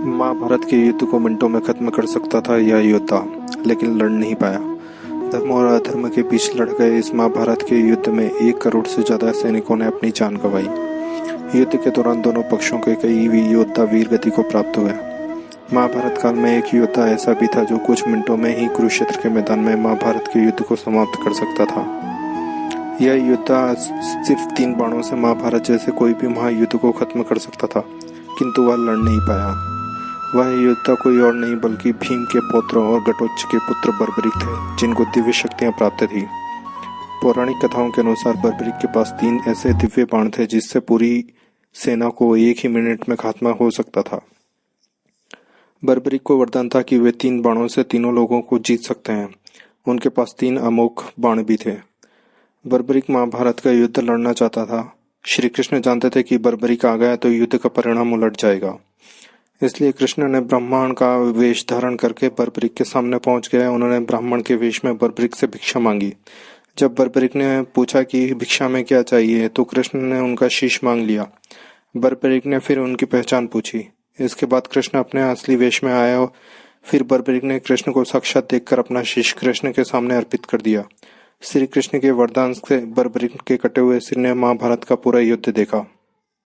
महाभारत के युद्ध को मिनटों में खत्म कर सकता था यह योद्धा, लेकिन लड़ नहीं पाया। धर्म और अधर्म के बीच लड़ गए इस महाभारत के युद्ध में 1 करोड़ से ज्यादा सैनिकों ने अपनी जान गंवाई। युद्ध के दौरान दोनों पक्षों के कई योद्धा वीर गति को प्राप्त हुए। महाभारत काल में एक योद्धा ऐसा भी था जो कुछ मिनटों में ही कुरुक्षेत्र के मैदान में महाभारत के युद्ध को समाप्त कर सकता था। यह योद्धा सिर्फ 3 बाणों से महाभारत जैसे कोई भी महायुद्ध को खत्म कर सकता था, किंतु वह लड़ नहीं पाया। वह योद्धा कोई और नहीं बल्कि भीम के पौत्र और घटोत्कच के पुत्र बर्बरीक थे, जिनको दिव्य शक्तियां प्राप्त थी। पौराणिक कथाओं के अनुसार बर्बरीक के पास 3 ऐसे दिव्य बाण थे जिससे पूरी सेना को 1 ही मिनट में खात्मा हो सकता था। बर्बरीक को वरदान था कि वे 3 बाणों से तीनों लोगों को जीत सकते हैं। उनके पास 3 अमोघ बाण भी थे। बर्बरीक महाभारत का युद्ध लड़ना चाहता था। श्री कृष्ण जानते थे कि बर्बरीक आ गया तो युद्ध का परिणाम उलट जाएगा, इसलिए कृष्ण ने ब्राह्मण का वेश धारण करके बर्बरीक के सामने पहुंच गए। उन्होंने ब्राह्मण के वेश में बर्बरीक से भिक्षा मांगी। जब बर्बरीक ने पूछा कि भिक्षा में क्या चाहिए, तो कृष्ण ने उनका शीश मांग लिया। बर्बरीक ने फिर उनकी पहचान पूछी। इसके बाद कृष्ण अपने असली वेश में आया। फिर बर्बरीक ने कृष्ण को साक्षात देखकर अपना शीश कृष्ण के सामने अर्पित कर दिया। श्री कृष्ण के वरदान से बर्बरीक के कटे हुए सिर ने महाभारत का पूरा युद्ध देखा।